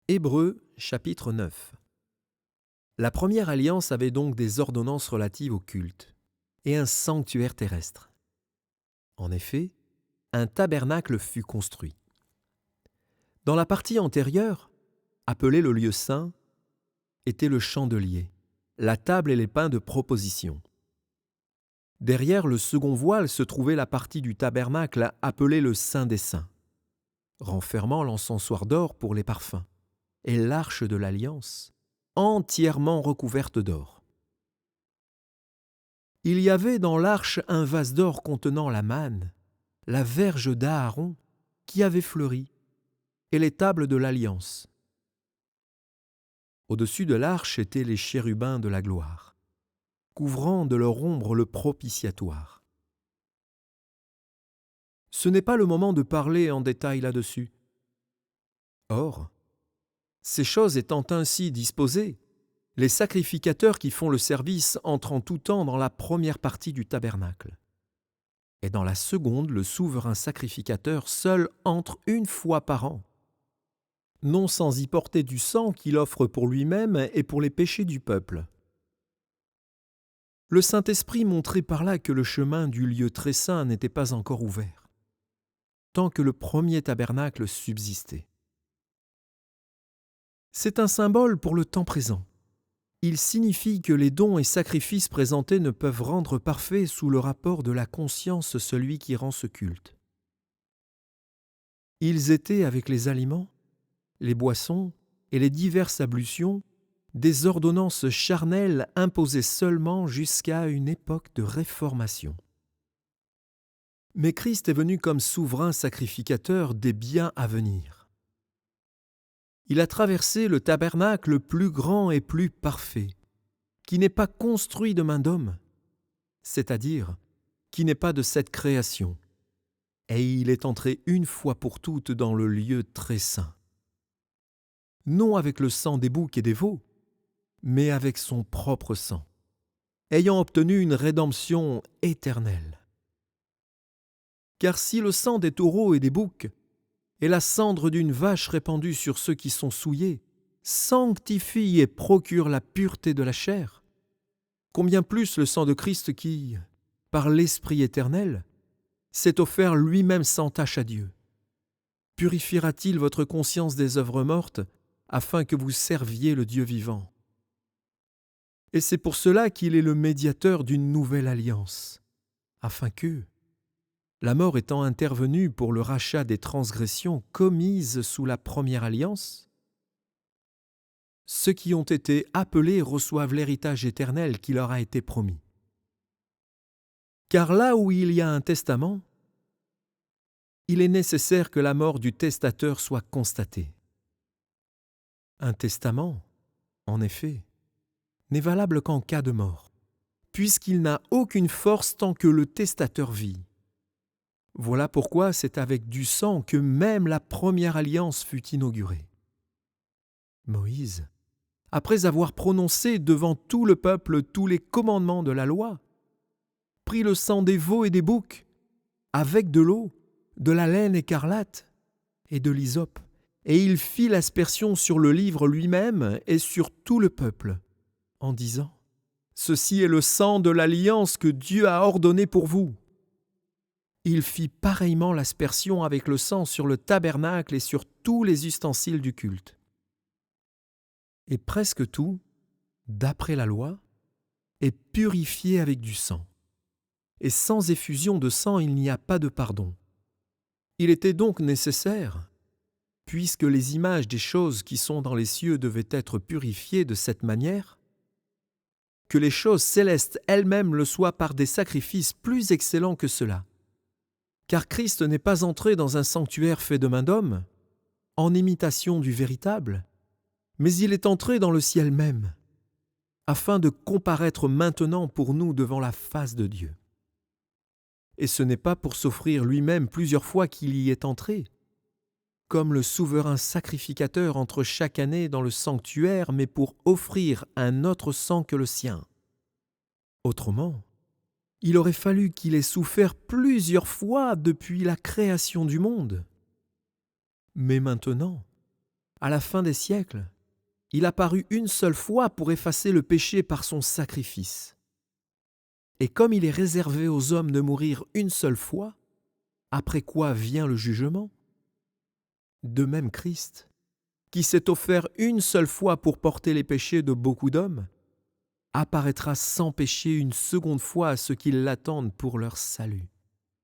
Hébreux chapitre 9. La première alliance avait donc des ordonnances relatives au culte et un sanctuaire terrestre. En effet, un tabernacle fut construit. Dans la partie antérieure, appelée le lieu saint, était le chandelier, la table et les pains de proposition. Derrière le second voile se trouvait la partie du tabernacle appelée le Saint des Saints, renfermant l'encensoir d'or pour les parfums, et l'arche de l'Alliance, entièrement recouverte d'or. Il y avait dans l'arche un vase d'or contenant la manne, la verge d'Aaron qui avait fleuri, et les tables de l'Alliance. Au-dessus de l'arche étaient les chérubins de la gloire, couvrant de leur ombre le propitiatoire. Ce n'est pas le moment de parler en détail là-dessus. Or, ces choses étant ainsi disposées, les sacrificateurs qui font le service entrent en tout temps dans la première partie du tabernacle. Et dans la seconde, le souverain sacrificateur seul entre une fois par an, non sans y porter du sang qu'il offre pour lui-même et pour les péchés du peuple. Le Saint-Esprit montrait par là que le chemin du lieu très saint n'était pas encore ouvert, tant que le premier tabernacle subsistait. C'est un symbole pour le temps présent. Il signifie que les dons et sacrifices présentés ne peuvent rendre parfait sous le rapport de la conscience celui qui rend ce culte. Ils étaient avec les aliments, les boissons et les diverses ablutions des ordonnances charnelles imposées seulement jusqu'à une époque de réformation. Mais Christ est venu comme souverain sacrificateur des biens à venir. Il a traversé le tabernacle plus grand et plus parfait, qui n'est pas construit de main d'homme, c'est-à-dire qui n'est pas de cette création, et il est entré une fois pour toutes dans le lieu très saint. Non avec le sang des boucs et des veaux, mais avec son propre sang, ayant obtenu une rédemption éternelle. Car si le sang des taureaux et des boucs et la cendre d'une vache répandue sur ceux qui sont souillés sanctifie et procure la pureté de la chair, combien plus le sang de Christ qui, par l'Esprit éternel, s'est offert lui-même sans tache à Dieu, purifiera-t-il votre conscience des œuvres mortes afin que vous serviez le Dieu vivant? Et c'est pour cela qu'il est le médiateur d'une nouvelle alliance, afin que, la mort étant intervenue pour le rachat des transgressions commises sous la première alliance, ceux qui ont été appelés reçoivent l'héritage éternel qui leur a été promis. Car là où il y a un testament, il est nécessaire que la mort du testateur soit constatée. Un testament, en effet, n'est valable qu'en cas de mort, puisqu'il n'a aucune force tant que le testateur vit. Voilà pourquoi c'est avec du sang que même la première alliance fut inaugurée. Moïse, après avoir prononcé devant tout le peuple tous les commandements de la loi, prit le sang des veaux et des boucs, avec de l'eau, de la laine écarlate et de l'hysope, et il fit l'aspersion sur le livre lui-même et sur tout le peuple, en disant : « Ceci est le sang de l'alliance que Dieu a ordonné pour vous. » Il fit pareillement l'aspersion avec le sang sur le tabernacle et sur tous les ustensiles du culte. Et presque tout, d'après la loi, est purifié avec du sang. Et sans effusion de sang, il n'y a pas de pardon. Il était donc nécessaire, puisque les images des choses qui sont dans les cieux devaient être purifiées de cette manière, que les choses célestes elles-mêmes le soient par des sacrifices plus excellents que cela. Car Christ n'est pas entré dans un sanctuaire fait de main d'homme, en imitation du véritable, mais il est entré dans le ciel même, afin de comparaître maintenant pour nous devant la face de Dieu. Et ce n'est pas pour s'offrir lui-même plusieurs fois qu'il y est entré, comme le souverain sacrificateur entre chaque année dans le sanctuaire, mais pour offrir un autre sang que le sien. Autrement, il aurait fallu qu'il ait souffert plusieurs fois depuis la création du monde. Mais maintenant, À la fin des siècles, il apparut une seule fois pour effacer le péché par son sacrifice. Et comme il est réservé aux hommes de mourir une seule fois, après quoi vient le jugement, de même Christ, qui s'est offert une seule fois pour porter les péchés de beaucoup d'hommes, apparaîtra sans péché une seconde fois à ceux qui l'attendent pour leur salut.